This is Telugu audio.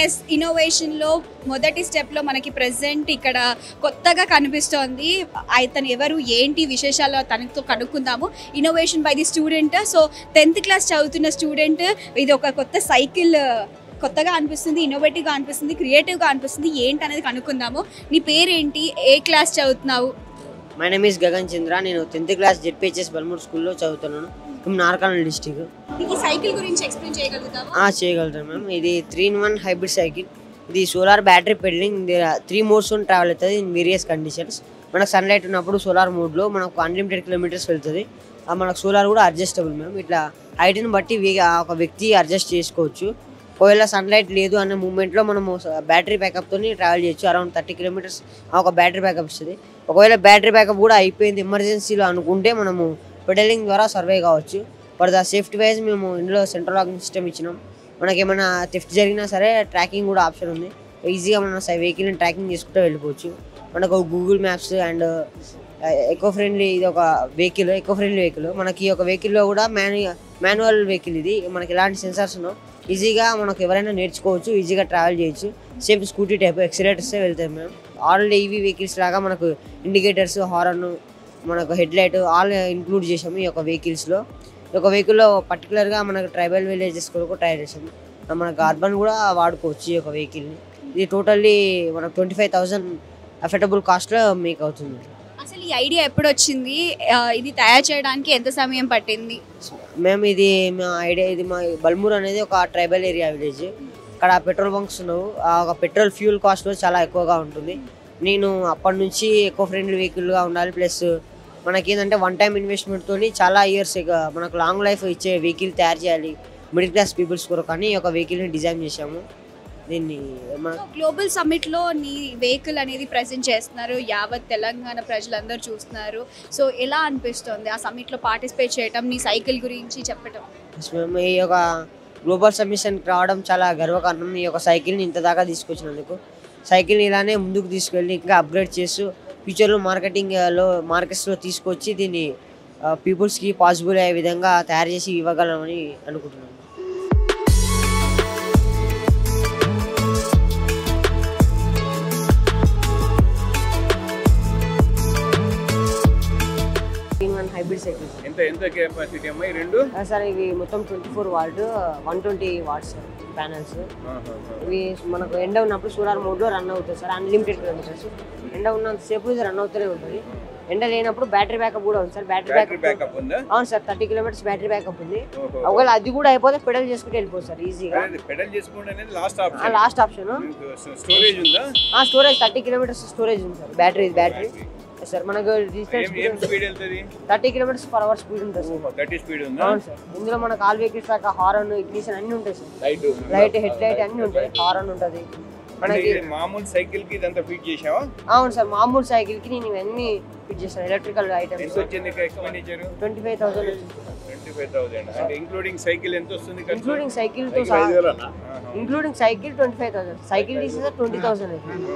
ఎస్ ఇన్నోవేషన్లో మొదటి స్టెప్లో మనకి ప్రెసెంట్ ఇక్కడ కొత్తగా కనిపిస్తోంది. అతను ఎవరు ఏంటి విశేషాలు తనతో కనుక్కుందాము. Innovation by the student. So 10th class చదువుతున్న స్టూడెంట్. ఇది ఒక కొత్త సైకిల్ కొత్తగా అనిపిస్తుంది, ఇన్నోవేటివ్గా అనిపిస్తుంది, క్రియేటివ్గా అనిపిస్తుంది. ఏంటి అనేది కనుక్కుందాము. నీ పేరేంటి, ఏ క్లాస్ చదువుతున్నావు? మై నేమ్ ఈస్ గగన్ చంద్ర. నేను 10th క్లాస్ జెడ్పీహెచ్ఎస్ బల్మూర్ స్కూల్లో చదువుతున్నాను, నార్కల్ డిస్టిక్. ఈ సైకిల్ గురించి ఎక్స్ప్లెయిన్ చేయగలుగుతావా? చేయగలుగుతాను మ్యామ్. ఇది 3-in-1 హైబ్రిడ్ సైకిల్. ఇది solar battery peddling. 3 modes travel అవుతుంది ఇన్ వేరియస్ కండిషన్స్. మనకు సన్లైట్ ఉన్నప్పుడు సోలార్ మోడ్లో మనకు అన్లిమిటెడ్ కిలోమీటర్స్ వెళ్తుంది. మనకు సోలార్ కూడా అడ్జస్టబుల్ మ్యామ్. ఇట్లా హైట్ని బట్టి ఒక వ్యక్తి అడ్జస్ట్ చేసుకోవచ్చు. ఒకవేళ సన్లైట్ లేదు అనే మూమెంట్లో మనము బ్యాటరీ బ్యాకప్తో ట్రావెల్ చేయొచ్చు. అరౌండ్ 30 kilometers ఒక బ్యాటరీ బ్యాకప్ ఇస్తుంది. ఒకవేళ బ్యాటరీ బ్యాకప్ కూడా అయిపోయింది ఎమర్జెన్సీలో అనుకుంటే మనము పెడలింగ్ ద్వారా సర్వే కావచ్చు. ఫర్ ద సేఫ్టీ వైజ్ మేము ఇందులో సెంట్రల్ లాకింగ్ సిస్టమ్ ఇచ్చినాం. మనకి ఏమైనా థెఫ్ట్ జరిగినా సరే ట్రాకింగ్ కూడా ఆప్షన్ ఉంది. ఈజీగా మనం వెహికల్ని ట్రాకింగ్ చేసుకుంటూ వెళ్ళిపోవచ్చు. మనకు Google maps and eco friendly. ఇది ఒక వెహికల్, ఎకో ఫ్రెండ్లీ వెహికల్. మనకి ఒక వెహికల్లో కూడా మాన్యువల్ వెహికల్. ఇది మనకి ఎలాంటి సెన్సార్స్ ఉన్నావు ఈజీగా మనకు ఎవరైనా నేర్చుకోవచ్చు, ఈజీగా ట్రావెల్ చేయొచ్చు. సేమ్ స్కూటీ టైప్ ఎక్సిలేటర్సే వెళ్తాయి మేము. ఆల్రెడీ ఈవీ వెహికల్స్ లాగా మనకు ఇండికేటర్స్, హారన్, మనకు హెడ్ లైట్ ఆల్ ఇంక్లూడ్ చేసాము ఈ యొక్క వెహికల్స్లో. ఈ యొక్క వెహికల్లో పర్టికులర్గా మనకు ట్రైబల్ విలేజెస్ కొరకు ట్రై చేసాము. మనకు అర్బన్ కూడా వాడుకోవచ్చు ఈ యొక్క వెహికల్ని. ఇది టోటల్లీ మనకు 25,000 అఫోర్డబుల్ కాస్ట్లో మేక్ అవుతుంది. అసలు ఈ ఐడియా ఎప్పుడు వచ్చింది? ఇది తయారు చేయడానికి ఎంత సమయం పట్టింది? మేము ఇది మా ఐడియా, ఇది మా బల్మూర్ అనేది ఒక ట్రైబల్ ఏరియా విలేజ్. అక్కడ పెట్రోల్ బంక్స్ ఉన్నావు. ఒక పెట్రోల్ ఫ్యూల్ కాస్ట్ చాలా ఎక్కువగా ఉంటుంది. నేను అప్పటి నుంచి ఎకో ఫ్రెండ్లీ వెహికల్గా ఉండాలి, ప్లస్ మనకి ఏంటంటే వన్ టైం ఇన్వెస్ట్మెంట్తో చాలా ఇయర్స్ మనకు లాంగ్ లైఫ్ ఇచ్చే వెహికల్ తయారు చేయాలి మిడిల్ క్లాస్ పీపుల్స్ కొరకు అని ఒక వెహికల్ని డిజైన్ చేసాము. దీన్ని గ్లోబల్ సమ్మిట్లో నీ వెహికల్ అనేది ప్రెజెంట్ చేస్తున్నారు, యావత్ తెలంగాణ ప్రజలందరూ చూస్తున్నారు. సో ఎలా అనిపిస్తుంది ఆ సమ్మిట్లో పార్టిసిపేట్ చేయడం, నీ సైకిల్ గురించి చెప్పడం? మేము ఈ యొక్క గ్లోబల్ సబ్మిషన్కి రావడం చాలా గర్వకారణం. ఈ యొక్క సైకిల్ని ఇంత దాకా తీసుకొచ్చినందుకు. సైకిల్ని ఇలానే ముందుకు తీసుకెళ్ళి ఇంకా అప్గ్రేడ్ చేస్తూ ఫ్యూచర్లో మార్కెట్స్లో తీసుకొచ్చి దీన్ని పీపుల్స్కి పాసిబుల్ అయ్యే విధంగా తయారు చేసి ఇవ్వగలమని అనుకుంటున్నాను. Hybrid cycles. ఎంత కెపాసిటీ అమ్మాయి రెండు? సార్ ఇవి మొత్తం 24 వాట్ 120 watts ప్యానల్స్. ఇవి మనకు ఎండ ఉన్నప్పుడు సోలార్ మోడ్లో రన్ అవుతుంది సార్. Unlimited kilometres. ఎండ ఉన్నంతసేపు ఇది రన్ అవుతూనే ఉంటుంది. ఎండ లేనప్పుడు బ్యాటరీ బ్యాకప్ కూడా ఉంది సార్. బ్యాటరీ బ్యాకప్ ఉందా? అవును సార్, 30 kilometers బ్యాటరీ బ్యాకప్ ఉంది. ఒకవేళ అది కూడా అయిపోతే పెడల్ చేసుకుంటే వెళ్ళిపోతుంది సార్ ఈజీగా. పెడల్ చేసుకుంటే అనేది లాస్ట్ ఆప్షన్. స్టోరేజ్ ఉందా? స్టోరేజ్ 30 kilometers స్టోరేజ్ ఉంది సార్. బ్యాటరీ సార్ మనకు 30 km/h స్పీడ్ ఉంటుంది సార్. 30 స్పీడ్ ఉందా? అవును సార్. ఇందులో మనకు ఆల్ వెహికల్స్ లాగా హారన్, ఇగ్నిషన్ అన్ని ఉంటాయి సార్. లైట్, హెడ్ లైట్ అన్ని ఉంటాయి. హారన్ ఉంటుంది మనకి. మామూలు సైకిల్ కి ఇదంతా ఫిట్ చేసావా? అవును సార్, మామూలు సైకిల్ కి నేను ఇవన్నీ ఫిట్ చేశాను. Electrical items. ఎంత వచ్చింది ఎక్స్‌పెండిచర్? 25,000 వచ్చింది. 25,000 అంటే ఇంక్లూడింగ్ సైకిల్ ఎంత వస్తుంది? ఇంక్లూడింగ్ సైకిల్ తో ఇంక్లూడింగ్ సైకిల్ 25,000. సైకిల్ తీసేసా 20,000 అవుతుంది.